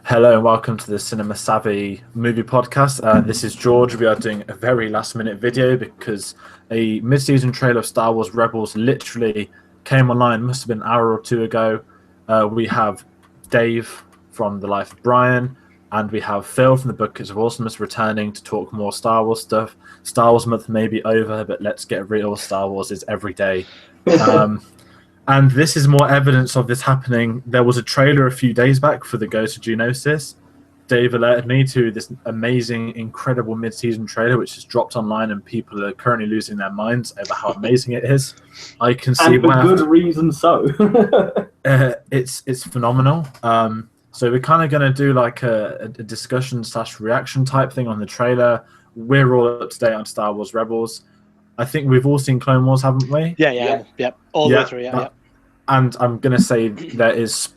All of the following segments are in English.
Hello and welcome to the Cinema Savvy movie podcast. This is George. We are doing a very last-minute video because a mid-season trailer of Star Wars Rebels literally came online. Must have been an hour or two ago. We have Dave from The Life of Brien, and we have Phil from the Book of Awesomeness returning to talk more Star Wars stuff. Star Wars month may be over, but let's get real. Star Wars is every day. And this is more evidence of this happening. There was a trailer a few days back for the Ghost of Geonosis. Dave alerted me to this amazing, incredible mid-season trailer, which has dropped online, and people are currently losing their minds over how amazing it is. I can see and for good reason. So it's phenomenal. So we're kind of going to do like a discussion / reaction type thing on the trailer. We're all up to date on Star Wars Rebels. I think we've all seen Clone Wars, haven't we? Yeah. All the way through, yeah. And I'm going to say there's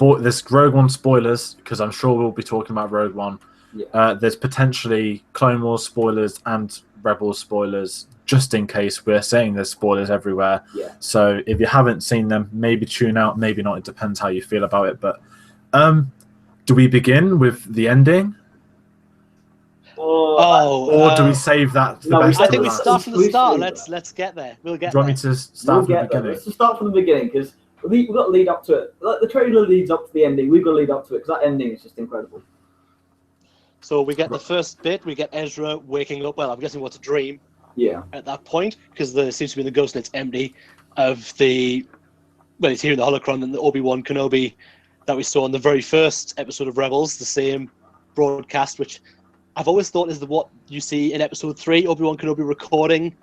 Rogue One spoilers, because I'm sure we'll be talking about Rogue One. Yeah. There's potentially Clone Wars spoilers and Rebels spoilers, just in case. We're saying there's spoilers everywhere. Yeah. So if you haven't seen them, maybe tune out, maybe not. It depends how you feel about it. But do we begin with the ending? Or do we save that for the best? I think we start from the start. Let's get there. We'll get there. Do you want me to start from the beginning? Let's just start from the beginning, because we've got to lead up to it. Like, the trailer leads up to the ending. We've got to lead up to it, because that ending is just incredible. So we get the first bit. We get Ezra waking up. Well, I'm guessing what's a dream. Yeah. At that point, because there seems to be the ghost and it's empty of the. Well, he's hearing the holocron and the Obi-Wan Kenobi that we saw in the very first episode of Rebels, the same broadcast, which I've always thought is what you see in episode 3, Obi-Wan Kenobi recording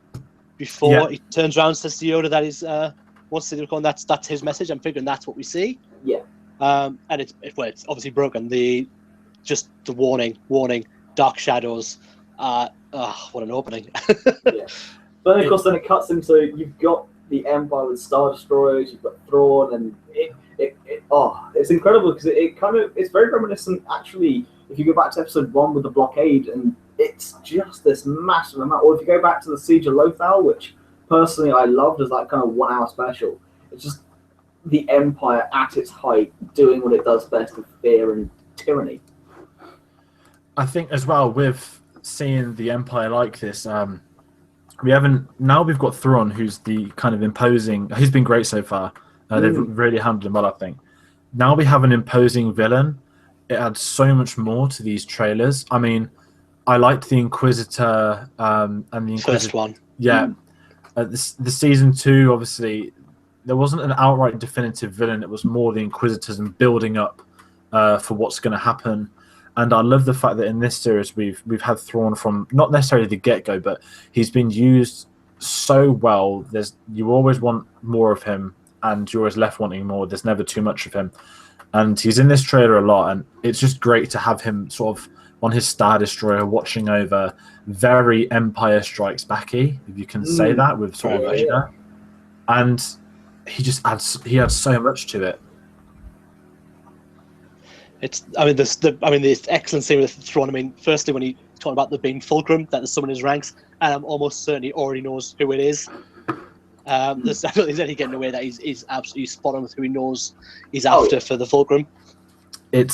before he turns around and says to Yoda that he's wants to record. That's his message. I'm figuring that's what we see. Yeah. And it's obviously broken. The warning, dark shadows. What an opening. Yeah. But then, of course, then it cuts into, you've got the Empire with Star Destroyers, you've got Thrawn, and it's incredible, because it's very reminiscent, actually. If you go back to episode 1 with the blockade, and it's just this massive amount. Or if you go back to the Siege of Lothal, which personally I loved as that kind of 1 hour special. It's just the Empire at its height, doing what it does best with fear and tyranny. I think as well, with seeing the Empire like this, we've got Thrawn, who's the kind of imposing. He's been great so far. They've really handled him well, I think. Now we have an imposing villain. It adds so much more to these trailers. I mean, I liked the Inquisitor and the Inquisitor. First one. Yeah. The season 2, obviously, there wasn't an outright definitive villain. It was more the Inquisitors and building up for what's going to happen. And I love the fact that in this series we've had Thrawn from not necessarily the get-go, but he's been used so well. You always want more of him, and you're always left wanting more. There's never too much of him. And he's in this trailer a lot, and it's just great to have him sort of on his Star Destroyer watching over, very Empire Strikes Back-y, if you can say that, with sort of Vader. Yeah. And he adds so much to it. The excellent scene with Thrawn. I mean, firstly, when he talked about there being fulcrum, that there's someone in his ranks, and I'm almost certain he already knows who it is. I don't think there's any getting away that he's absolutely spot on with who he knows he's after for the fulcrum. And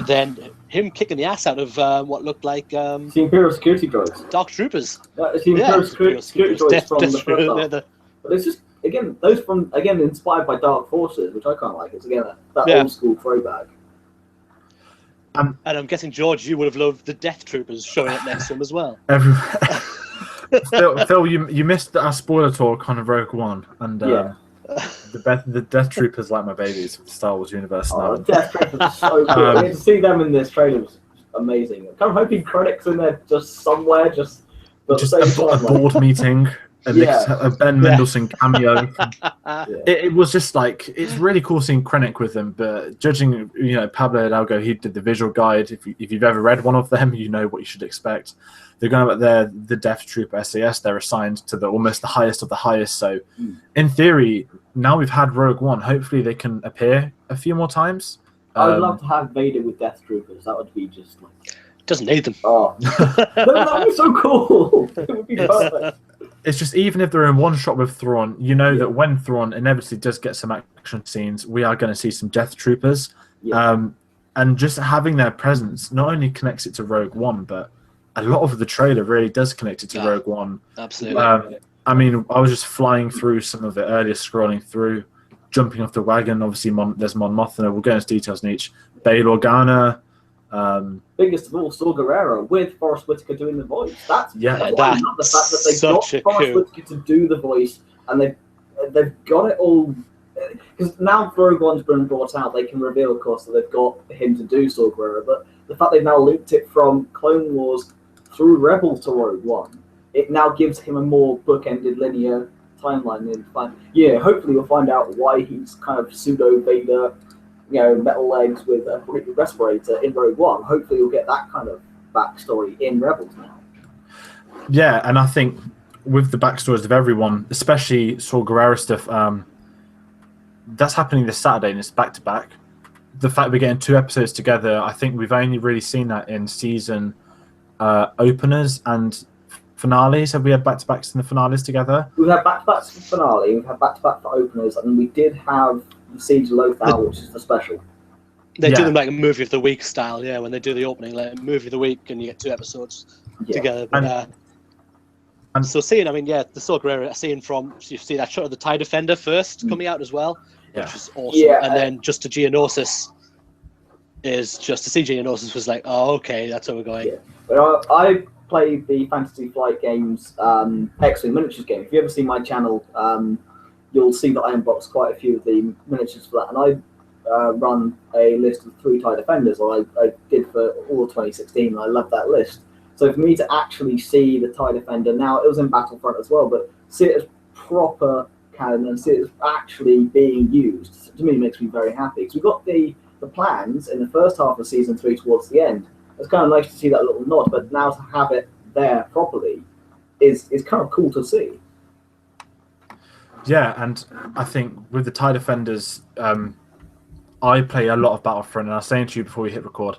then him kicking the ass out of what looked like the Imperial security droids, Dark Troopers. It's the Imperial security droids from the first. But it's just those inspired by Dark Forces, which I kind of like. It's again that old school throwback. And I'm guessing, George, you would have loved the Death Troopers showing up next to him as well. Phil, you missed our spoiler talk on Rogue One, and the Death Troopers like my babies with the Star Wars universe now. Death Troopers are so cool. To see them in this trailer was amazing. I'm kind of hoping credits in there just somewhere, just a board meeting. A Ben Mendelsohn cameo. It was just like, it's really cool seeing Krennic with them, but judging, Pablo Hidalgo, he did the visual guide. If you've ever read one of them, you know what you should expect. They're going about the Death Trooper SAS. They're assigned to almost the highest of the highest. So, in theory, now we've had Rogue One. Hopefully, they can appear a few more times. I would love to have Vader with Death Troopers. That would be just like. Doesn't need them. Oh, that would be so cool. It would be perfect. It's just, even if they're in one shot with Thrawn, that when Thrawn inevitably does get some action scenes, we are going to see some Death Troopers. and just having their presence not only connects it to Rogue One, but a lot of the trailer really does connect it to Rogue One. Absolutely. I mean, I was just flying through some of it earlier, scrolling through, jumping off the wagon. Obviously, there's Mon Mothma. We'll go into details in each. Bail Organa. Biggest of all, Saw Gerrera with Forrest Whitaker doing the voice. That's what I love, the fact that they got Forrest Whitaker to do the voice, and they've got it all. Because now Rogue One's been brought out, they can reveal, of course, that they've got him to do Saw Gerrera. But the fact they've now linked it from Clone Wars through Rebels to Rogue One, it now gives him a more bookended linear timeline. And hopefully we'll find out why he's kind of pseudo Vader, metal legs with a respirator in Rogue One. Hopefully we'll get that kind of backstory in Rebels now. Yeah, and I think with the backstories of everyone, especially Saw Gerrera stuff, that's happening this Saturday, and it's back to back. The fact we're getting 2 episodes together, I think we've only really seen that in season openers and finales. Have we had back-to-backs in the finales together? We've had back-to-backs for finale, we've had back-to-back for openers, and we did have the Siege of Lothal, which is the special. They do them like a movie of the week style, when they do the opening, like movie of the week, and you get 2 episodes together. But, so seeing, the Saw Gerrera, seeing you see that shot of the TIE Defender first coming out as well, which is awesome. Yeah, and then just to Geonosis to see Geonosis was like, oh, okay, that's where we're going. Yeah. But I played the Fantasy Flight Games X-Wing miniatures game. If you ever see my channel, you'll see that I unboxed quite a few of the miniatures for that, and I run a list of 3 TIE Defenders, or I did for all of 2016, and I love that list. So for me to actually see the TIE Defender now, it was in Battlefront as well, but see it as proper canon and see it as actually being used, to me makes me very happy. Because we got the plans in the first half of Season 3 towards the end. It's kind of nice to see that little nod, but now to have it there properly is kind of cool to see. Yeah, and I think with the TIE Defenders, I play a lot of Battlefront, and I was saying to you before we hit record,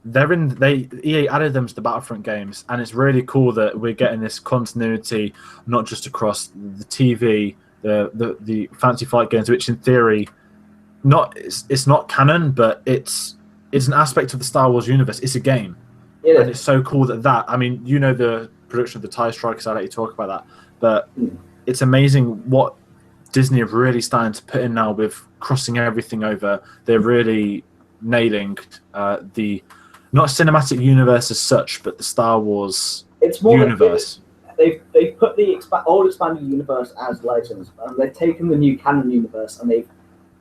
EA added them to the Battlefront games, and it's really cool that we're getting this continuity not just across the TV, the Fantasy Flight games, which in theory, it's not canon, but it's an aspect of the Star Wars universe. It's a game, and it's so cool that the production of the TIE Strikers. I'll let you talk about that, but it's amazing what Disney have really started to put in now with crossing everything over. They're really nailing the not cinematic universe as such, but the Star Wars universe. They've put the old expanded universe as Legends, and they've taken the new canon universe and they've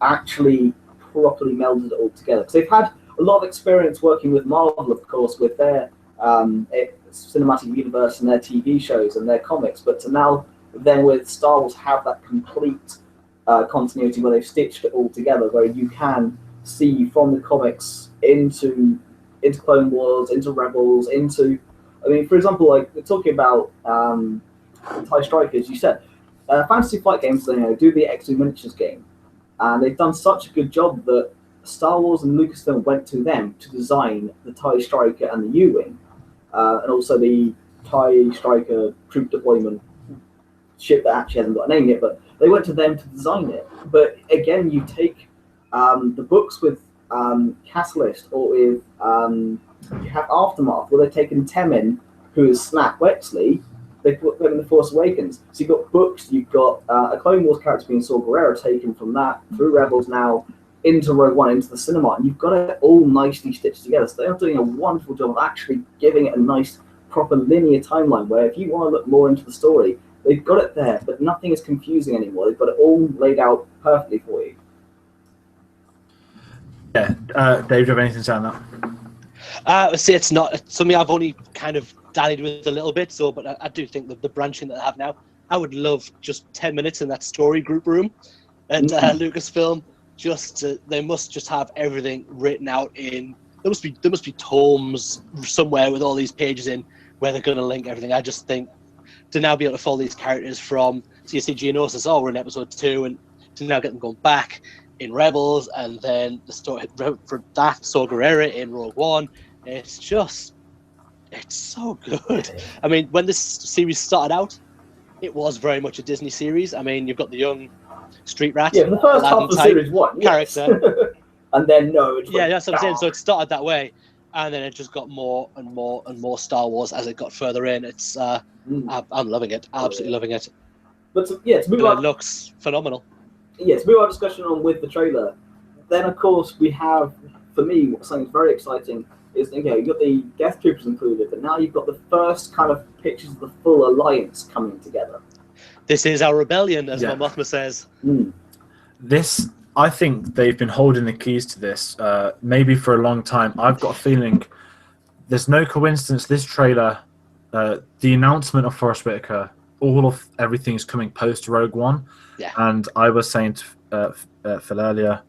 actually properly melded it all together. Because they've had a lot of experience working with Marvel, of course, with their cinematic universe and their TV shows and their comics, but to now then with Star Wars have that complete continuity where they've stitched it all together, where you can see from the comics into Clone Wars, into Rebels, for example, like talking about TIE Strikers, you said Fantasy Flight Games, do the X-Wing miniatures game, and they've done such a good job that Star Wars and Lucasfilm went to them to design the TIE Striker and the U-Wing, and also the TIE Striker troop deployment ship that actually hasn't got a name yet, but they went to them to design it. But again, you take the books with Catalyst, or with you have Aftermath, where they've taken Temin, who is Snap Wexley, they put them in The Force Awakens. So you've got books, you've got a Clone Wars character being Saw Gerrera taken from that through Rebels now into Rogue One, into the cinema, and you've got it all nicely stitched together. So they're doing a wonderful job of actually giving it a nice, proper linear timeline, where if you want to look more into the story, they've got it there, but nothing is confusing anymore. They've got it all laid out perfectly for you. Yeah, Dave, do you have anything to say on that? See, it's not something I've only kind of dallied with a little bit, but I do think that the branching that I have now, I would love just 10 minutes in that story group room at Lucasfilm. They must just have everything written out in. There must be tomes somewhere with all these pages in where they're going to link everything. I just think to now be able to follow these characters from, so you see Geonosis, we're in episode 2, and to now get them going back in Rebels, and then the story for that Saw Gerrera in Rogue One. It's so good. I mean, when this series started out, it was very much a Disney series. I mean, you've got the young street rat. Yeah, the first half of the series, what? Character. and then no, it's Yeah, that's what I'm saying. So it started that way, and then it just got more and more and more Star Wars as it got further in. It's I'm loving it, absolutely loving it. But to move And on, it looks phenomenal. yeah, to move our discussion on with the trailer, then of course we have, for me, something very exciting is, you know, you've got the Death Troopers included, but now you've got the first kind of pictures of the full alliance coming together. This is our rebellion, as Mon Mothma says. This, I think they've been holding the keys to this maybe for a long time. I've got a feeling there's no coincidence this trailer, the announcement of Forrest Whitaker, all of everything's coming post Rogue One. Yeah. And I was saying to Phil earlier,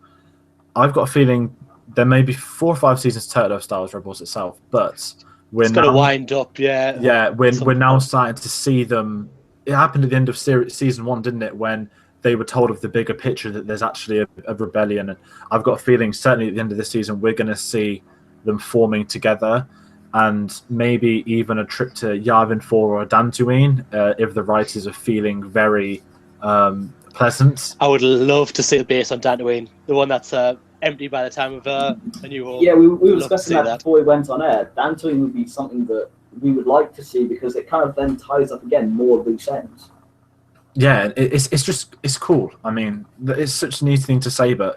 I've got a feeling there may be 4 or 5 seasons total of Star Wars Rebels itself, but we're It's now going to wind up, yeah. Yeah, we're now starting to see them. It happened at the end of season 1, didn't it? When they were told of the bigger picture that there's actually a rebellion, and I've got a feeling certainly at the end of this season we're going to see them forming together, and maybe even a trip to Yavin 4 or Dantooine if the writers are feeling very pleasant. I would love to see it based on Dantooine, the one that's empty by the time of A New Hope. Yeah, we were discussing that before we went on air. Dantooine would be something that we would like to see because it kind of then ties up again more loose ends. Yeah, it's cool. I mean, it's such a neat thing to say, but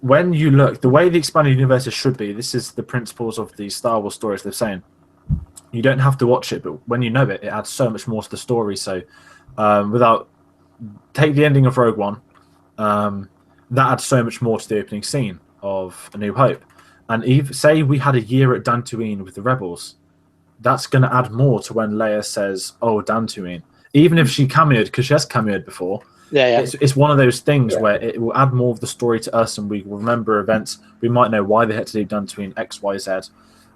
when you look, the way the expanded universes should be, this is the principles of the Star Wars stories they're saying. You don't have to watch it, but when you know it, it adds so much more to the story. So take the ending of Rogue One, that adds so much more to the opening scene of A New Hope. And say we had a year at Dantooine with the Rebels, that's going to add more to when Leia says, "Oh, Dantooine." Even if she cameoed, because she has cameoed before, it's one of those things where it will add more of the story to us, and we will remember events. We might know why they had to leave Dantooine, X, Y, Z,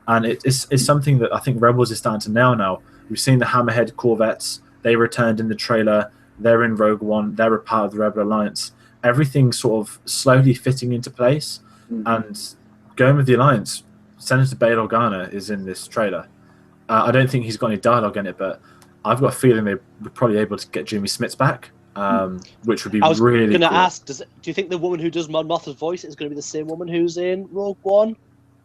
and it's something that I think Rebels is starting to nail now. We've seen the Hammerhead Corvettes; they returned in the trailer. They're in Rogue One. They're a part of the Rebel Alliance. Everything's sort of slowly fitting into place, and going with the Alliance. Senator Bail Organa is in this trailer. I don't think he's got any dialogue in it, but I've got a feeling they're probably able to get Jimmy Smits back, which would be really cool. I was going to ask, do you think the woman who does Mon Mothma's voice is going to be the same woman who's in Rogue One?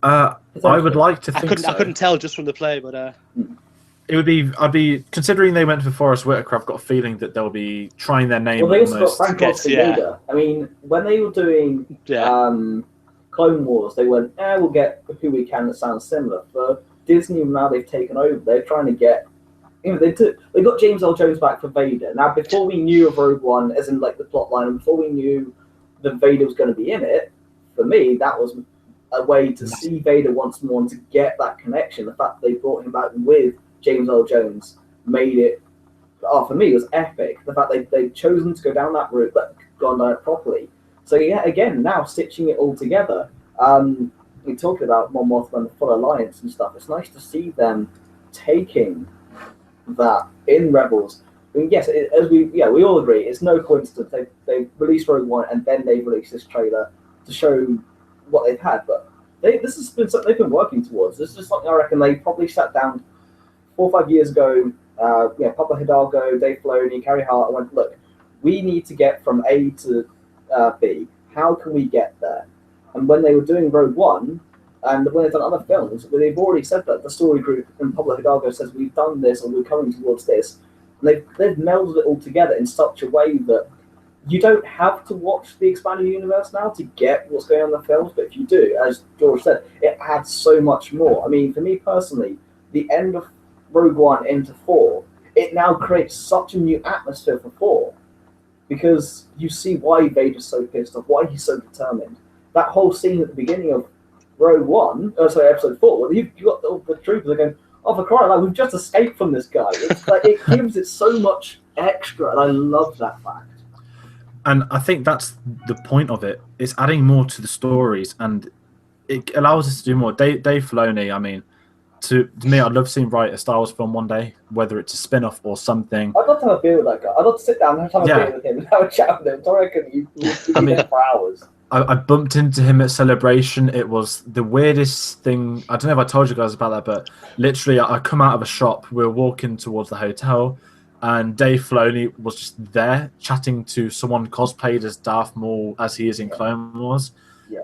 I would like to think so. I couldn't tell just from the play, but it would be. I'd be considering they went for Forrest Whitaker. I've got a feeling that they'll be trying their name. Well, they also got Frank Oster. I mean, when they were doing Clone Wars, they went, we'll get who we can that sounds similar. For Disney, now they've taken over. They're trying to get. You know, they got James Earl Jones back for Vader. Now, before we knew of Rogue One, as in like the plot line, and before we knew that Vader was going to be in it, for me, that was a way to see Vader once more and to get that connection. The fact that they brought him back with James Earl Jones made it, for me, it was epic. The fact they'd chosen to go down that route, but gone down it properly. So, yeah, again, now stitching it all together, we talked about Mon Mothma and the Full Alliance and stuff. It's nice to see them taking that in Rebels. I mean, yes, we all agree, it's no coincidence they've released Rogue One and then they've released this trailer to show what they've had. But this has been something they've been working towards. This is something I reckon they probably sat down 4 or 5 years ago. Papa Hidalgo, Dave Filoni, Carrie Hart, and went, look, we need to get from A to B. How can we get there? And when they were doing Rogue One, and when they've done other films, they've already said that the story group and Pablo Hidalgo says we've done this or we're coming towards this. And they've melded it all together in such a way that you don't have to watch the expanded universe now to get what's going on in the films, but if you do, as George said, it adds so much more. I mean, for me personally, the end of Rogue One into 4, it now creates such a new atmosphere for 4 because you see why Vader's so pissed off, why he's so determined. That whole scene at the beginning of Rogue One, episode 4, you've got the troopers going, oh, for crying out loud, we've just escaped from this guy. It's like, it gives it so much extra, and I love that fact. And I think that's the point of it. It's adding more to the stories, and it allows us to do more. Dave Filoni, I mean, to me, I'd love to see him write a Star Wars film one day, whether it's a spin-off or something. I'd love to have a beer with that guy. I'd love to sit down and have a beer with him and have a chat with him. So I reckon you'd be there for hours. I bumped into him at Celebration. It was the weirdest thing. I don't know if I told you guys about that, but literally I come out of a shop. We were walking towards the hotel, and Dave Filoni was just there chatting to someone cosplayed as Darth Maul as he is in Clone Wars.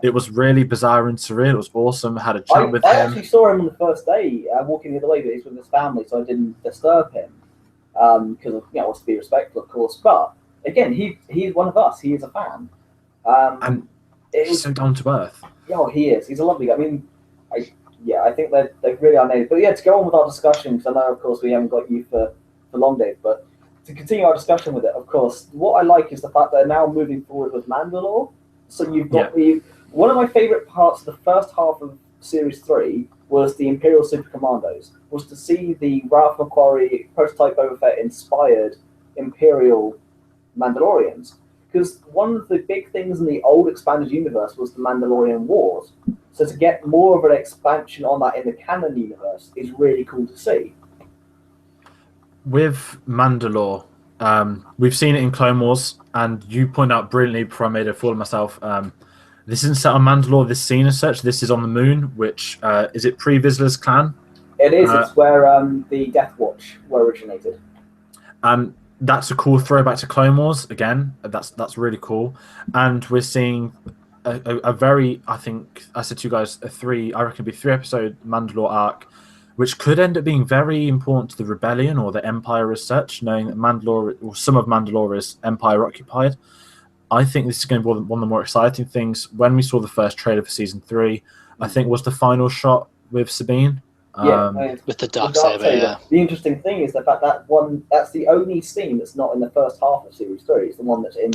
It was really bizarre and surreal. It was awesome. I had a chat with him. I actually saw him on the first day, walking the other way, but he's with his family, so I didn't disturb him because of I want to be respectful, of course. But again, he's one of us. He is a fan, and he's so down to earth. Yeah, he is. He's a lovely guy. I mean, I think they really are named. But yeah, to go on with our discussion, because I know, of course, we haven't got you for long, Dave, but to continue our discussion with it, of course, what I like is the fact that they're now moving forward with Mandalore. So you've got one of my favourite parts of the first half of Series 3 was the Imperial Super Commandos, was to see the Ralph McQuarrie prototype Boba Fett inspired Imperial Mandalorians. Because one of the big things in the old expanded universe was the Mandalorian Wars. So to get more of an expansion on that in the canon universe is really cool to see. With Mandalore, we've seen it in Clone Wars, and you point out brilliantly before I made a fool of myself. This isn't set on Mandalore, this scene as such. This is on the moon, which is it pre-Vizsla's clan? It is. It's where the Death Watch were originated. That's a cool throwback to Clone Wars. Again, that's really cool. And we're seeing a very, I think I said to you guys, I reckon it'd be 3-episode Mandalore arc, which could end up being very important to the rebellion or the Empire as such, knowing that Mandalore, or some of Mandalore, is Empire occupied. I think this is going to be one of the more exciting things. When we saw the first trailer for Season 3, I think was the final shot with Sabine. With the Darksaber, yeah. The interesting thing is the fact that's the only scene that's not in the first half of Series 3. It's the one that's in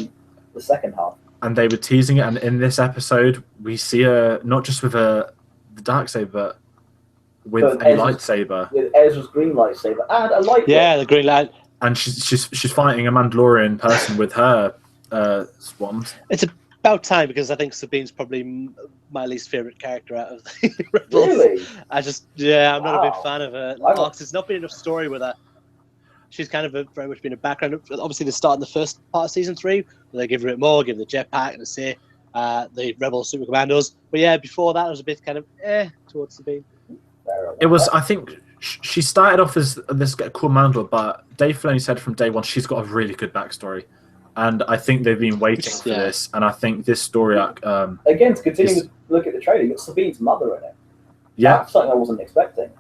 the second half. And they were teasing it, and in this episode, we see her not just with the Darksaber, but with a lightsaber. With Ezra's green lightsaber and a light. Yeah, the green light. And she's fighting a Mandalorian person with her swans. It's about time, because I think Sabine's probably my least favorite character out of the Rebels. Really? I'm not a big fan of her. There's not been enough story with her. She's kind of very much been a background. Obviously, they start in the first part of Season 3, where they give her it more, give the jetpack, and say the Rebel Super Commandos. But yeah, before that, it was a bit kind of towards Sabine. It was, I think, she started off as this cool Mandalore, but Dave Filoni said from day one she's got a really good backstory. And I think they've been waiting for this, and I think this story arc... Again, to continue to look at the trailer, you've got Sabine's mother in it. Yeah. That's something I wasn't expecting.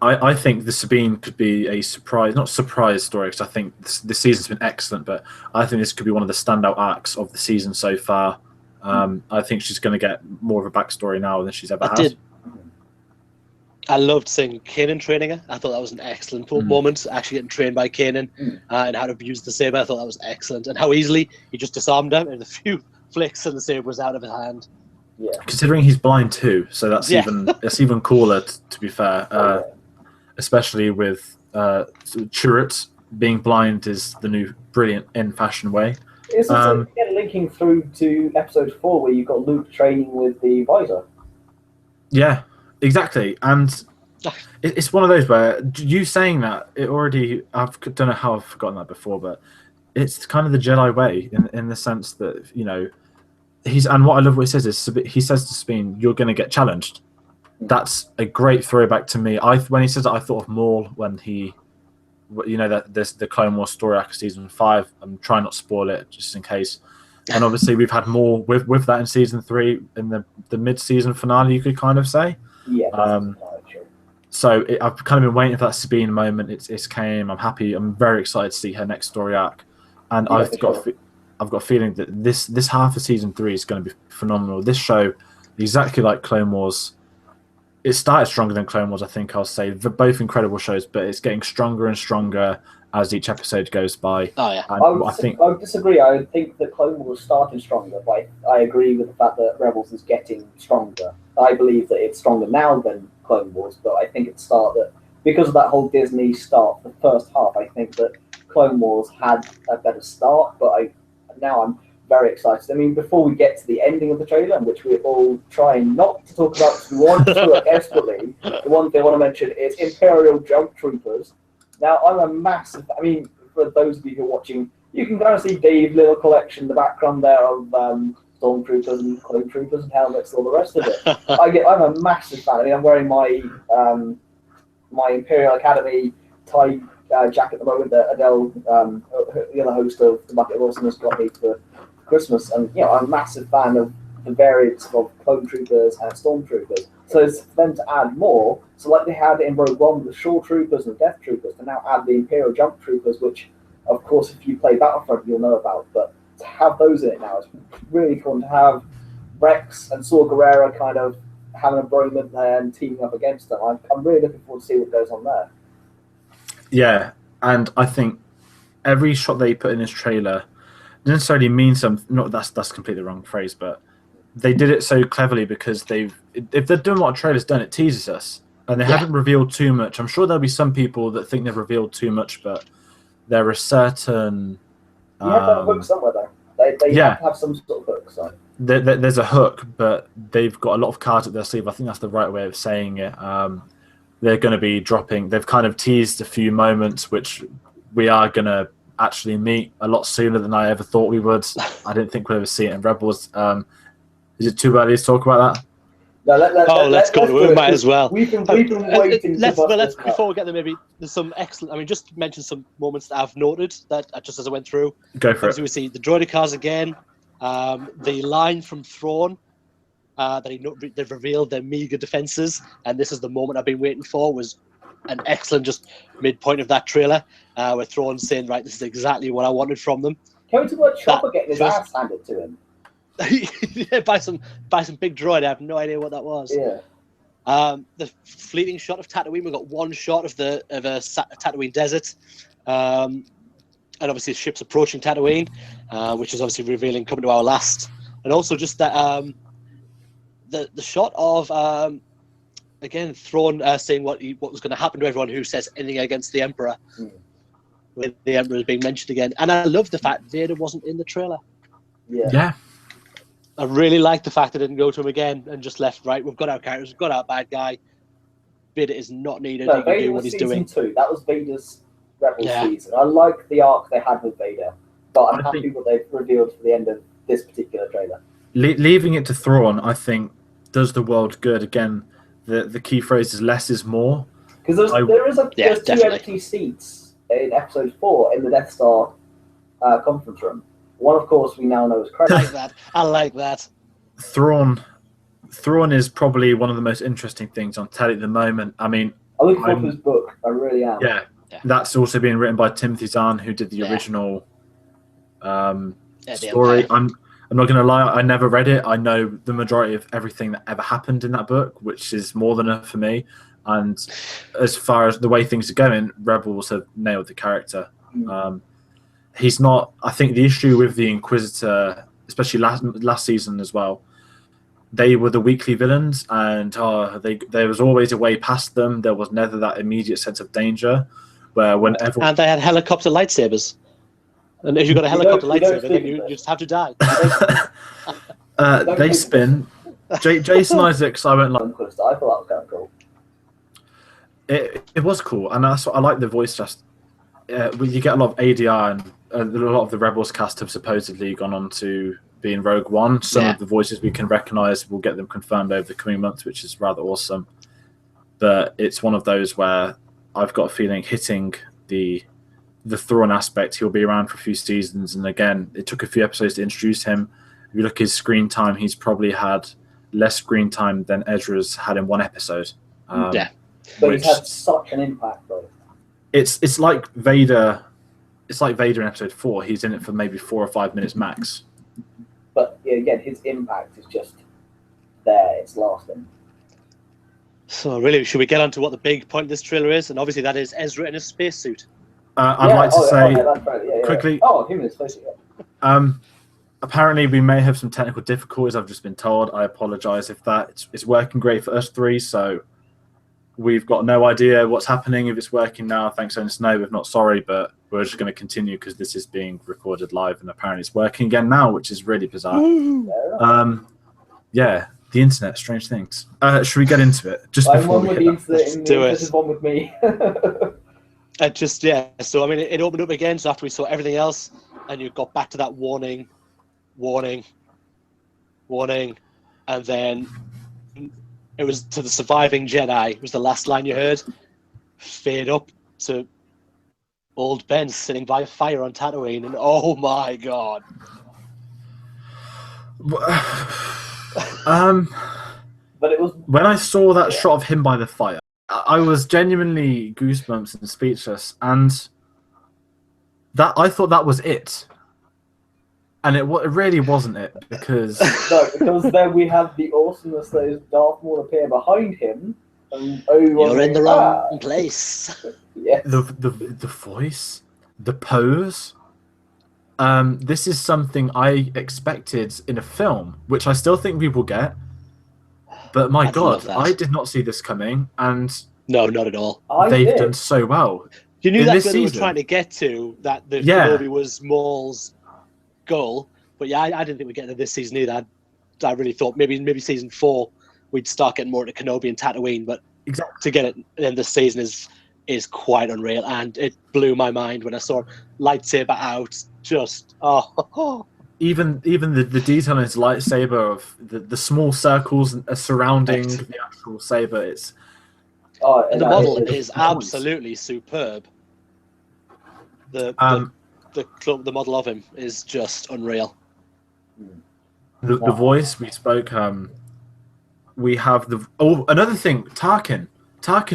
I think the Sabine could be a surprise, not surprise story, because I think this season's been excellent, but I think this could be one of the standout arcs of the season so far. I think she's going to get more of a backstory now than she's ever had. I loved seeing Kanan training her. I thought that was an excellent moment, actually getting trained by Kanan and how to use the saber. I thought that was excellent. And how easily he just disarmed her in a few flicks and the saber was out of his hand. Yeah. Considering he's blind too, so that's even cooler, to be fair. Especially with Chirrut being blind is the new brilliant in-fashion way. It's also linking through to episode 4 where you've got Luke training with the visor. Yeah, exactly. And it's one of those where you saying that, it already, I don't know how I've forgotten that before, but it's kind of the Jedi way in the sense that, and what I love what he says is, he says to Sabine, you're going to get challenged. That's a great throwback to me. When he says that, I thought of Maul when he, that there's the Clone Wars story arc season 5. I'm trying not to spoil it just in case. And obviously we've had more with that in season 3 in the mid-season finale, you could kind of say. Yeah. So I've kind of been waiting for that Sabine moment. It's came. I'm happy. I'm very excited to see her next story arc, and I've got a feeling that this half of season 3 is going to be phenomenal. This show, exactly like Clone Wars. It started stronger than Clone Wars, I think I'll say. They're both incredible shows, but it's getting stronger and stronger as each episode goes by. Oh, yeah. I would disagree. I would think that Clone Wars started stronger, but I agree with the fact that Rebels is getting stronger. I believe that it's stronger now than Clone Wars, but I think because of that whole Disney start, the first half, I think that Clone Wars had a better start, but now I'm very excited. I mean, before we get to the ending of the trailer, which we're all trying not to talk about because we want to do it desperately, the one thing I want to mention is Imperial Jump Troopers. Now, I'm a massive... I mean, for those of you who are watching, you can kind of see Dave's little collection in the background there of Stormtroopers and Clone Troopers and helmets and all the rest of it. I'm a massive fan. I mean, I'm wearing my my Imperial Academy tie jacket at the moment that Adele, the other host of the Bucket of Awesomeness, got me for Christmas, and I'm a massive fan of the variants of clone troopers and stormtroopers. So it's for them to add more. So like they had in Rogue One with the Shore Troopers and the Death Troopers, to now add the Imperial Jump Troopers, which, of course, if you play Battlefront, you'll know about. But to have those in it now is really cool. And to have Rex and Saw Gerrera kind of having a moment there and teaming up against them, I'm really looking forward to see what goes on there. Yeah, and I think every shot they put in this trailer didn't necessarily mean something. Not that's completely the wrong phrase, but they did it so cleverly because if they're doing what a trailer's done, it teases us, and they haven't revealed too much. I'm sure there'll be some people that think they've revealed too much, but there are certain. You have to have a hook somewhere, though. They have to have some sort of hook. So there's a hook, but they've got a lot of cards up their sleeve. I think that's the right way of saying it. They're going to be dropping. They've kind of teased a few moments which we are going to actually meet a lot sooner than I ever thought we would. I didn't think we'd ever see it in Rebels. Is it too early to talk about that? No, let's go to it. Might as well. We've been waiting. Let's before we get there, maybe there's some excellent. I mean, just mention some moments that I've noted that just as I went through. Go for it. We see the droider cars again. The line from Thrawn that they've revealed their meager defenses, and this is the moment I've been waiting for. Was an excellent just midpoint of that trailer where Thrawn's saying, "Right, this is exactly what I wanted from them." Can we talk about Chopper getting his ass handed to him? Yeah, by some big droid. I have no idea what that was. Yeah. The fleeting shot of Tatooine. We've got one shot of a Tatooine desert, and obviously the ship's approaching Tatooine, which is obviously revealing coming to our last. And also just that the shot of again Thrawn saying what was going to happen to everyone who says anything against the Emperor. With the Emperor being mentioned again, and I love the fact Vader wasn't in the trailer. Yeah. I really like the fact they didn't go to him again and just left. Right, we've got our characters, we've got our bad guy. Vader is not needed. No, he can Vader do what was he's season doing. 2. That was Vader's Rebels season. I like the arc they had with Vader, but I'm happy what they've revealed for the end of this particular trailer. Leaving it to Thrawn, I think, does the world good. Again, the key phrase is less is more. Because there's 2 empty seats in Episode 4 in the Death Star conference room. One, of course, we now know is Krennic. I like that. Thrawn is probably one of the most interesting things on telly at the moment. I mean, I look forward to his book. I really am. Yeah. That's also being written by Timothy Zahn, who did the original story. I'm not going to lie, I never read it. I know the majority of everything that ever happened in that book, which is more than enough for me. And as far as the way things are going, Rebels have nailed the character. He's not. I think the issue with the Inquisitor, especially last season as well, they were the weekly villains, and there was always a way past them. There was never that immediate sense of danger. Where whenever and they had helicopter lightsabers, and if you've got a helicopter lightsaber, then you just have to die. They spin. Jason Isaacs, I won't lie. I thought that was kind of cool. It was cool, and that's what I like the voice. Just you get a lot of ADR, and a lot of the Rebels cast have supposedly gone on to be in Rogue One. Some of the voices we can recognise, we'll get them confirmed over the coming months, which is rather awesome. But it's one of those where I've got a feeling hitting the Thrawn aspect, he'll be around for a few seasons. And again, it took a few episodes to introduce him. If you look at his screen time, he's probably had less screen time than Ezra's had in one episode. But he's had such an impact, though. It's like Vader. It's like Vader in Episode 4. He's in it for maybe 4 or 5 minutes max. But again, his impact is just there. It's lasting. So really, should we get on to what the big point of this trailer is? And obviously that is Ezra in a spacesuit. I'd like to say quickly. Oh, him in a spacesuit. Apparently, we may have some technical difficulties. I've just been told. I apologise if that. It's working great for us three, so we've got no idea what's happening. If it's working now, thanks, Owen Snow. We're not sorry, but we're just going to continue because this is being recorded live, and apparently it's working again now, which is really bizarre. Yeah, the internet, strange things. Should we get into it? Just before we hit that? Let's do it. This is one with me. So I mean, it opened up again. So after we saw everything else, and you got back to that warning, and then it was to the surviving Jedi. Was the last line you heard. Fade up to old Ben sitting by a fire on Tatooine, and oh my god. But it was When I saw that shot of him by the fire, I was genuinely goosebumps and speechless, and that I thought that was it, and it really wasn't it, because no, because then we had the awesomeness that is Darth Maul appear behind him, and Obi-Wan You're in the going, wrong place. Yes. the voice, the pose. This is something I expected in a film, which I still think people get. But my I'd love God, that. I did not see this coming, and No, not at all. they've done so well. You knew In that's this where they were season. trying to get to, that the Yeah. Kenobi was Maul's goal. But yeah, I didn't think we'd get to this season either. I really thought maybe season 4 we'd start getting more to Kenobi and Tatooine, but Exactly. to get it in this season is quite unreal, and it blew my mind when I saw lightsaber out. Just Even the detail in his lightsaber of the small circles surrounding the actual saber, it's and the model it- is it- absolutely superb. The model of him is just unreal. the voice we spoke. We have another thing. Tarkin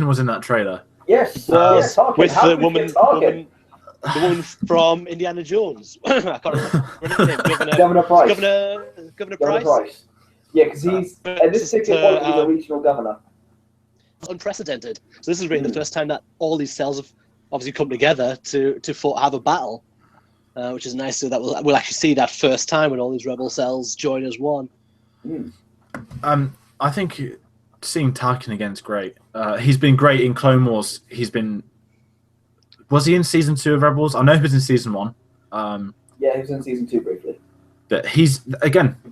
was in that trailer. Yes, Was Tarkin. with How the did we woman, get Tarkin? the woman from Indiana Jones. I can't remember her name. Governor Price. Governor Price. Yeah, because he's at this particular point he's a regional governor. Unprecedented. So this is really the first time that all these cells have obviously come together to have a battle, which is nice. So that we'll actually see that first time when all these rebel cells join as one. I think seeing Tarkin again's great. He's been great in Clone Wars. Was he in season 2 of Rebels? I know he was in season 1. Yeah, he was in season 2 briefly. But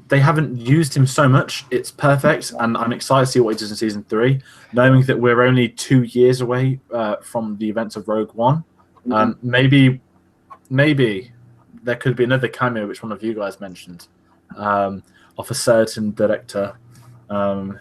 they haven't used him so much. It's perfect, and I'm excited to see what he does in season 3, knowing that we're only 2 years away from the events of Rogue One. Maybe there could be another cameo, which one of you guys mentioned, of a certain director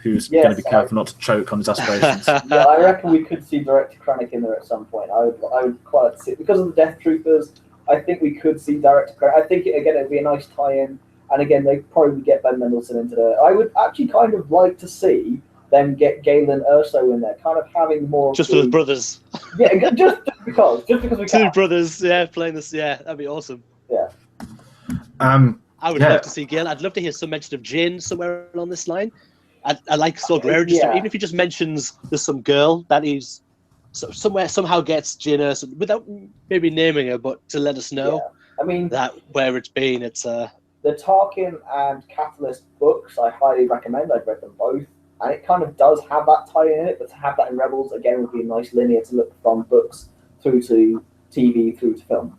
who's going to be careful not to choke on his aspirations. Yeah, I reckon we could see Director Krennic in there at some point. I would quite like to see it. Because of the Death Troopers, I think we could see Director Krennic. I think, it would be a nice tie-in. And again, they probably get Ben Mendelsohn into there. I would actually kind of like to see them get Galen Erso in there, kind of having more... Just for the brothers. Yeah, just because we can. 2 brothers, playing this, that'd be awesome. Yeah. I would love to see Galen. I'd love to hear some mention of Jin somewhere along this line. I like Saw Gerrera, even if he just mentions there's some girl that he's somehow gets Jin Erso, without maybe naming her, but to let us know that where it's been. It's the Tarkin and Catalyst books, I highly recommend. I've read them both, and it kind of does have that tie in it, but to have that in Rebels again would be a nice linear to look from books through to TV through to film.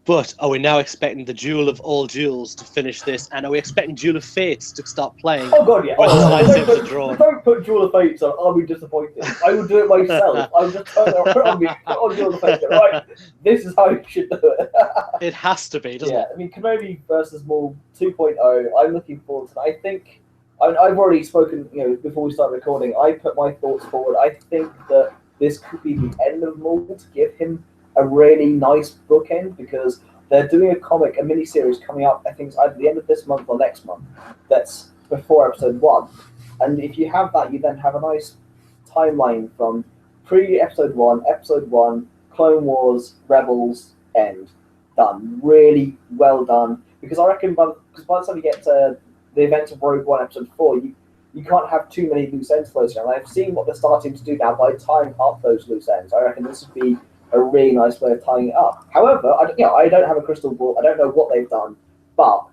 But are we now expecting the Duel of all duels to finish this? And are we expecting Duel of Fates to start playing? Oh god, yeah. Don't put Duel of Fates on. I'll be disappointed. I would do it myself. I would just put on Duel of Fates. Right, this is how you should do it. It has to be, doesn't it? I mean, Kenobi versus Maul 2.0. I'm looking forward to that. I think I've already spoken. Before we start recording, I put my thoughts forward. I think that this could be the end of Maul to give him a really nice bookend, because they're doing a mini-series coming up, I think it's either the end of this month or next month, that's before episode 1. And if you have that, you then have a nice timeline from pre-episode 1, episode 1, Clone Wars, Rebels, end. Done. Really well done. Because I reckon by the time you get to the events of Rogue One, episode 4, you can't have too many loose ends floating around. I've seen what they're starting to do now by tying up those loose ends. I reckon this would be a really nice way of tying it up. However, I don't have a crystal ball. I don't know what they've done, but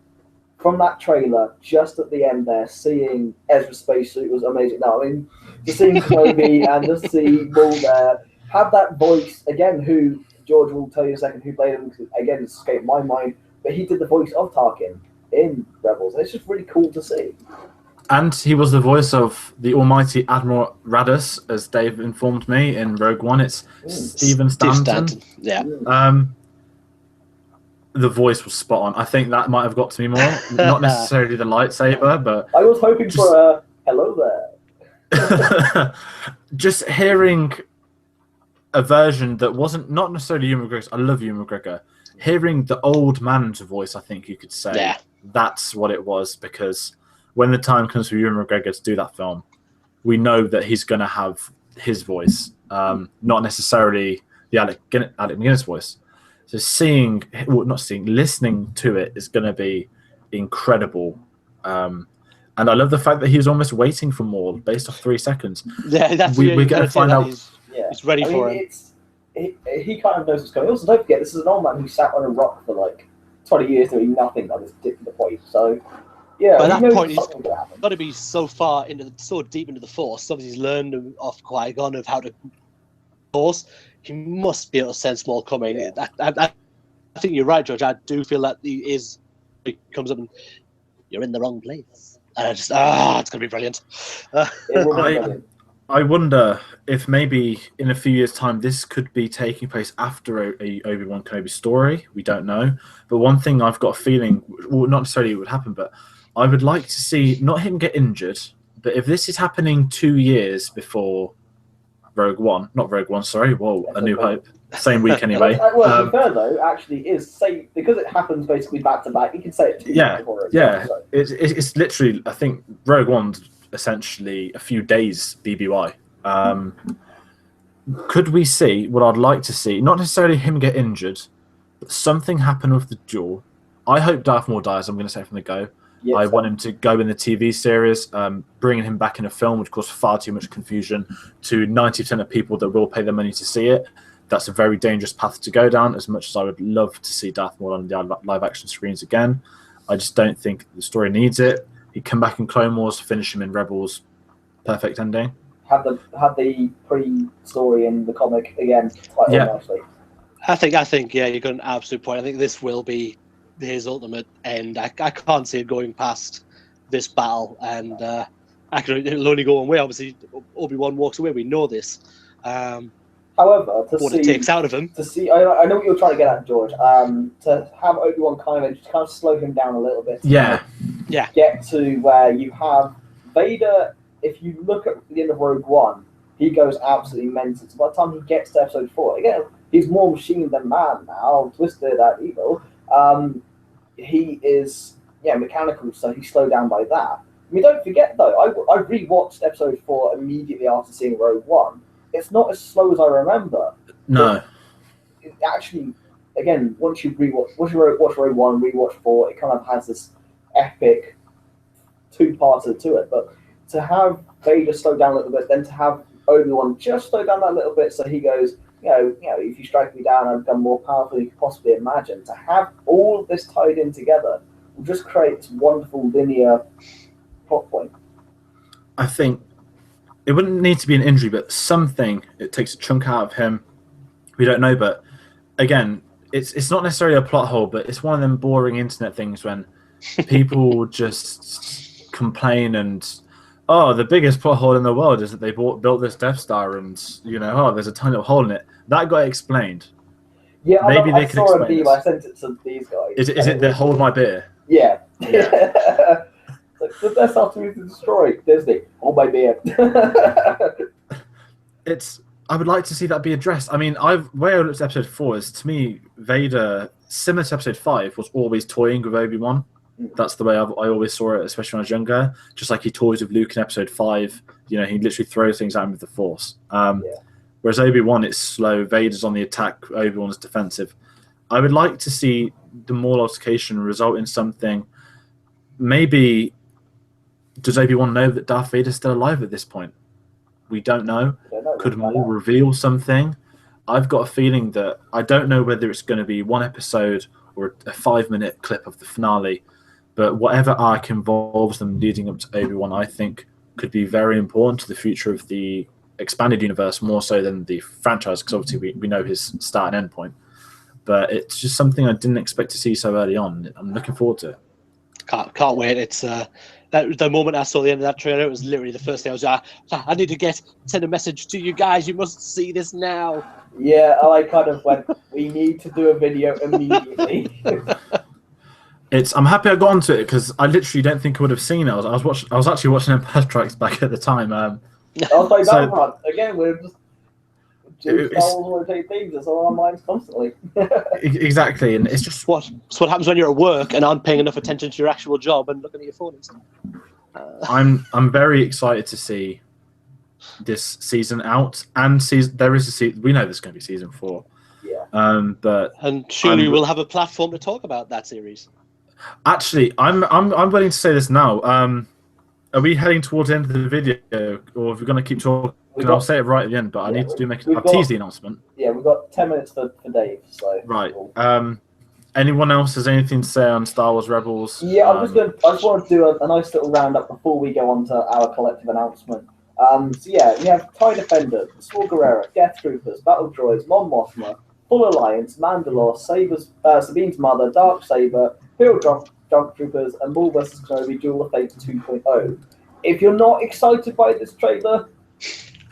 from that trailer, just at the end there, seeing Ezra's spacesuit was amazing. No, I mean, just seeing Kenobi and just seeing Maul there, have that voice again. Who George will tell you in a second who played him. Again, it's escaped my mind, but he did the voice of Tarkin in Rebels. And it's just really cool to see. And he was the voice of the almighty Admiral Raddus, as Dave informed me in Rogue One. It's Stephen Stanton. Yeah. The voice was spot on. I think that might have got to me more. Not necessarily the lightsaber, but I was hoping for a hello there. Just hearing a version that wasn't not necessarily Ewan McGregor. I love Ewan McGregor. Hearing the old man's voice, I think you could say, that's what it was, because when the time comes for Ewan McGregor to do that film, we know that he's going to have his voice, not necessarily the Alec McGuinness voice. So listening to it is going to be incredible. And I love the fact that he was almost waiting for more based off 3 seconds. Yeah, we're going to find out. He's ready for him. He kind of knows what's coming. Also, don't forget, this is an old man who sat on a rock for like 20 years doing nothing at this particular point. So, yeah, by that point, he's got to be so deep into the Force. Obviously, he's learned off Qui-Gon of how to Force. He must be able to sense more coming. Yeah. I think you're right, George. I do feel that he comes up and you're in the wrong place. And it's going to be brilliant. I wonder if maybe in a few years' time this could be taking place after a Obi-Wan Kenobi story. We don't know. But one thing I've got a feeling, well, not necessarily it would happen, but I would like to see not him get injured, but if this is happening 2 years before Rogue One, not Rogue One, sorry, A New Hope, same week anyway. Well, to be fair though, actually because it happens basically back to back. You can say it 2 years before. So. It's literally, I think Rogue One's essentially a few days BBY. Could we see what I'd like to see? Not necessarily him get injured, but something happen with the duel. I hope Darth Maul dies. I'm going to say from the go. Yes, I want him to go in the TV series. Bringing him back in a film would cause far too much confusion to 90% of people that will pay their money to see it. That's a very dangerous path to go down, as much as I would love to see Darth Maul on the live-action screens again. I just don't think the story needs it. He'd come back in Clone Wars, finish him in Rebels. Perfect ending. Have the pre-story in the comic again quite nicely. I think you got an absolute point. I think this will be his ultimate end. I can't see it going past this battle, and it'll only go one way. Obviously, Obi-Wan walks away. We know this. However, it takes out of him. I know what you're trying to get at, George. To have Obi-Wan kind of slow him down a little bit. Yeah. Get to where you have Vader. If you look at the end of Rogue One, he goes absolutely mental. So by the time he gets to Episode 4, again, he's more machine than man now, twisted and evil. He is mechanical, so he's slowed down by that. I mean, don't forget though, I rewatched Episode 4 immediately after seeing Rogue One. It's not as slow as I remember. No. It actually, again, once you watch Rogue One, rewatch 4, it kind of has this epic two-parter to it. But to have Vader slow down a little bit, then to have Obi-Wan just slow down that little bit, so he goes, if you strike me down, I've become more powerful than you could possibly imagine. To have all of this tied in together will just create this wonderful linear plot point. I think it wouldn't need to be an injury, but something. It takes a chunk out of him. We don't know, but again, it's not necessarily a plot hole, but it's one of them boring internet things when people just complain and, the biggest plot hole in the world is that they built this Death Star and, there's a tiny little hole in it. That got explained. Yeah, maybe they can explain a meme. I sent it to these guys. Is it the hold my beer? Yeah. The Death Star to be destroyed. Disney, hold my beer. I would like to see that be addressed. I mean, the way I looked at Episode 4 is, to me, Vader, similar to Episode 5, was always toying with Obi-Wan. That's the way I always saw it, especially when I was younger. Just like he toys with Luke in Episode 5. He literally throws things at him with the Force. Whereas Obi-Wan, it's slow. Vader's on the attack. Obi-Wan's defensive. I would like to see the Maul altercation result in something. Maybe, does Obi-Wan know that Darth Vader's still alive at this point? We don't know. Could Maul reveal something? I've got a feeling that I don't know whether it's going to be one episode or a 5-minute clip of the finale. But whatever arc involves them leading up to Obi-Wan, I think could be very important to the future of the expanded universe, more so than the franchise, because obviously we know his start and end point. But it's just something I didn't expect to see so early on. I'm looking forward to it. Can't wait. It's the moment I saw the end of that trailer, it was literally the first thing I was I need to send a message to you guys. You must see this now. Yeah, I kind of went, we need to do a video immediately. I'm happy I got onto it because I literally don't think I would have seen it. I was actually watching Empire Strikes Back at the time. I was like, again, we're just Star Wars rotate themes. It's on our minds constantly. Exactly, and it's just It's what happens when you're at work and aren't paying enough attention to your actual job and looking at your phone instead. I'm very excited to see this season out, and there is a season. We know there's going to be season 4. Yeah. And surely we'll have a platform to talk about that series. Actually, I'm willing to say this now. Are we heading towards the end of the video, or are we going to keep talking? I'll say it right at the end, but I need to tease the announcement. Yeah, we've got 10 minutes for Dave. So right. Anyone else has anything to say on Star Wars Rebels? Yeah, I just want to do a nice little roundup before we go on to our collective announcement. So yeah, we have TIE Defender, Small Guerrera, Death Troopers, Battle Droids, Mon Mothma, Full Alliance, Mandalore, Sabine's Mother, Dark Saber, Field Jump Troopers, and Maul vs. Kenobi Duel of Fate 2.0. If you're not excited by this trailer,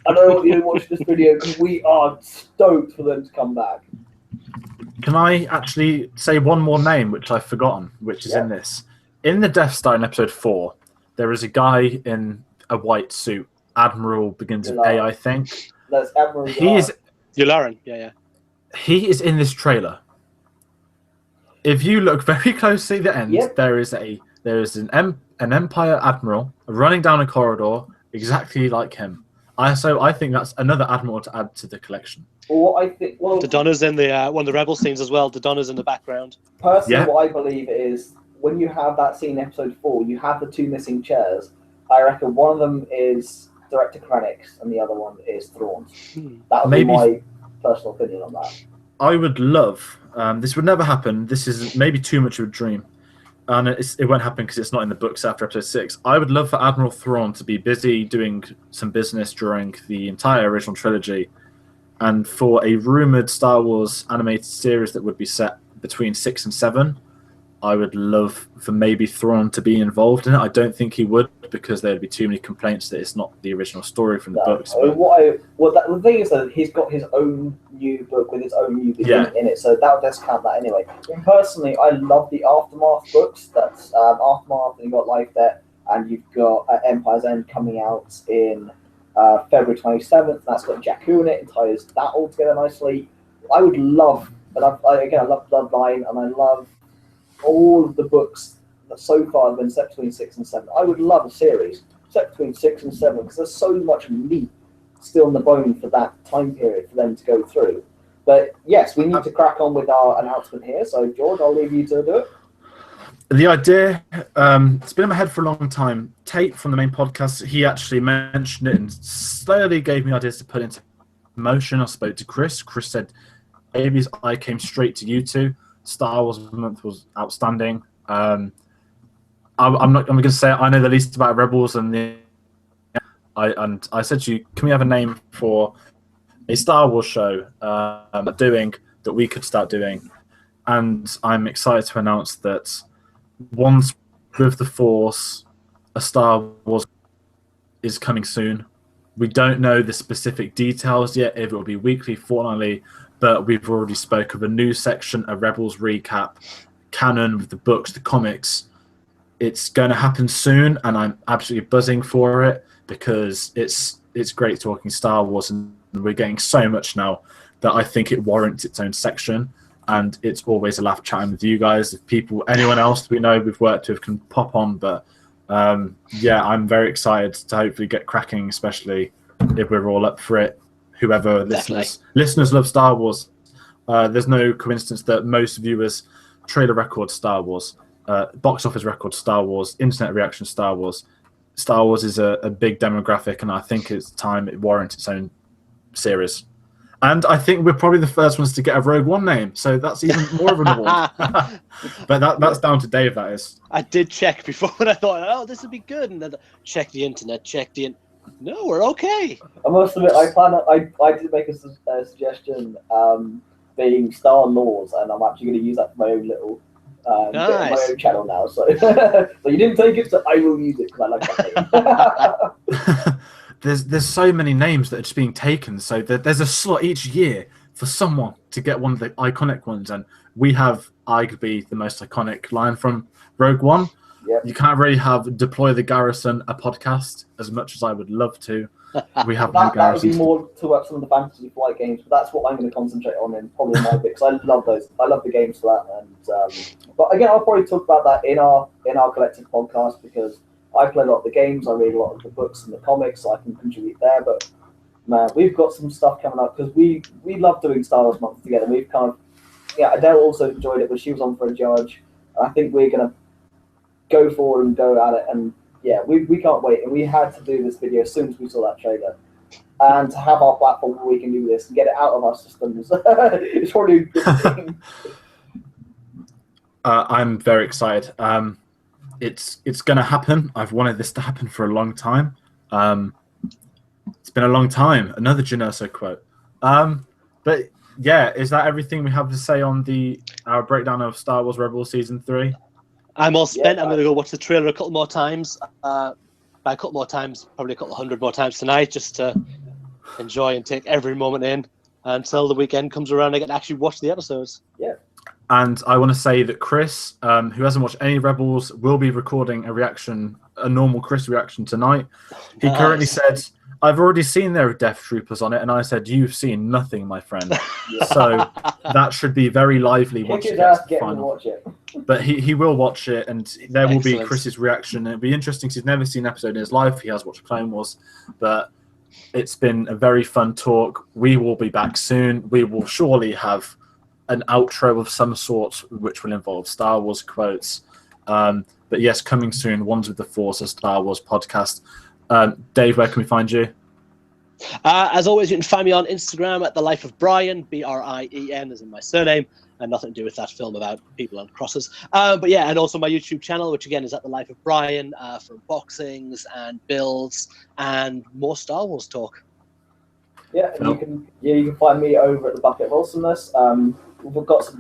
I don't want you to watch this video because we are stoked for them to come back. Can I actually say one more name, which I've forgotten, which is in this? In the Death Star in Episode 4, there is a guy in a white suit. Admiral begins with A, I think. That's Admiral. Yularen, yeah. He is in this trailer. If you look very closely at the end, there is an Empire Admiral running down a corridor exactly like him. So I think that's another Admiral to add to the collection. Dodonna's in the one of the Rebel scenes as well. Dodonna's in the background. Personally, what I believe is when you have that scene in Episode 4, you have the 2 missing chairs. I reckon one of them is Director Krennic's and the other one is Thrawn's. That would be my personal opinion on that. I would love, this would never happen, this is maybe too much of a dream, and it won't happen because it's not in the books after Episode 6. I would love for Admiral Thrawn to be busy doing some business during the entire original trilogy, and for a rumoured Star Wars animated series that would be set between 6 and 7, I would love for maybe Thrawn to be involved in it. I don't think he would because there'd be too many complaints that it's not the original story from the books. The thing is that he's got his own new book with his own new beginning in it, so that does count that anyway. And personally, I love the Aftermath books. That's Aftermath, and you've got Life Debt, and you've got Empire's End coming out in February 27th. That's got Jakku in it and ties that all together nicely. I would love, and I love Bloodline, and I love all of the books that so far have been set between 6 and 7. I would love a series set between 6 and 7 because there's so much meat still in the bone for that time period for them to go through. But yes, we need to crack on with our announcement here. So George, I'll leave you to do it. The idea, it's been in my head for a long time. Tate from the main podcast, he actually mentioned it and slowly gave me ideas to put into motion. I spoke to Chris. Chris said, "Babies, I came straight to you two. Star Wars month was outstanding." I'm going to say I know the least about Rebels, and I said to you, can we have a name for a Star Wars show that we could start doing? And I'm excited to announce that once with the Force, a Star Wars is coming soon. We don't know the specific details yet, if it will be weekly, fortnightly, but we've already spoke of a new section, a Rebels recap, canon with the books, the comics. It's going to happen soon, and I'm absolutely buzzing for it because it's great talking Star Wars, and we're getting so much now that I think it warrants its own section. And it's always a laugh chatting with you guys. If anyone else we know we've worked with can pop on, but I'm very excited to hopefully get cracking, especially if we're all up for it. Whoever listeners love Star Wars. There's no coincidence that most viewers trailer record Star Wars, box office record Star Wars, internet reaction Star Wars. Star Wars is a big demographic, and I think it's time it warrants its own series. And I think we're probably the first ones to get a Rogue One name, so that's even more of an award. But that's down to Dave, that is. I did check before, and I thought, oh, this would be good. And then check the internet, no, we're okay. I must admit, I did make a suggestion being Star Laws, and I'm actually going to use that for my own little my own channel now. So, so you didn't take it, so I will use it because I like that name. There's so many names that are just being taken, so there's a slot each year for someone to get one of the iconic ones, and we have arguably the most iconic line from Rogue One. Yep. You can't really have Deploy the Garrison, a podcast, as much as I would love to. We have no That would garrisons. be more to work some of the Fantasy Flight games, but that's what I'm going to concentrate on in probably my bit, because I love those. I love the games for that. And but again, I'll probably talk about that in our collective podcast, because I play a lot of the games, I read a lot of the books and the comics, so I can contribute there. But man, we've got some stuff coming up, because we love doing Star Wars months together. We've kind of, Adele also enjoyed it, but she was on for a judge. I think we're going to go forward and go at it, and yeah, we can't wait. And we had to do this video as soon as we saw that trailer, and to have our platform where we can do this and get it out of our systems. It's probably a good thing. I'm very excited. It's going to happen. I've wanted this to happen for a long time. It's been a long time. Another Genoso quote. But yeah, is that everything we have to say on our breakdown of Star Wars Rebels Season 3? I'm all spent. I'm going to go watch the trailer a couple more times. By a couple more times, probably a couple hundred more times tonight, just to enjoy and take every moment in until the weekend comes around and I get to actually watch the episodes. Yeah. And I want to say that Chris, who hasn't watched any Rebels, will be recording a normal Chris reaction tonight. He currently said, I've already seen there are Death Troopers on it, and I said, you've seen nothing, my friend. So that should be very lively once you get to the final. Watch it. But he will watch it, and there will be Excellent. Chris's reaction. It'll be interesting because he's never seen an episode in his life. He has watched Clone Wars, but it's been a very fun talk. We will be back soon. We will surely have an outro of some sort, which will involve Star Wars quotes. But yes, coming soon, Ones with the Force, a Star Wars podcast. Dave, where can we find you? As always, you can find me on Instagram at TheLifeOfBrien, Brien, as in my surname, and nothing to do with that film about people on crosses. But yeah, and also my YouTube channel, which again is at The Life of Brien, for unboxings and builds and more Star Wars talk. Yeah, and you can find me over at the Bucket of Awesomeness. I've got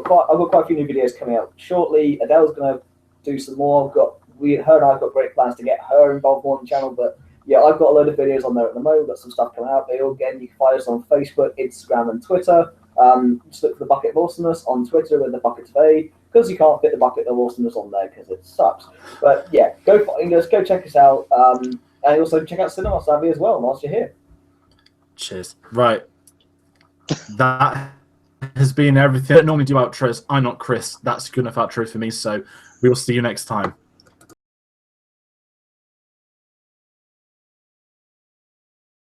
quite a few new videos coming out shortly. Adele's going to do some more. Her and I have got great plans to get her involved more on the channel, but yeah, I've got a load of videos on there at the moment. We've got some stuff coming out. Again, you can find us on Facebook, Instagram, and Twitter. Just look for the Bucket of Awesomeness on Twitter with the Bucket of A, because you can't fit the Bucket of Awesomeness on there because it sucks. But yeah, go find us, go check us out, and also check out Cinema Savvy as well whilst you're here. Cheers. Right. That has been everything. I normally do outros. I'm not Chris. That's good enough outro for me. So we will see you next time.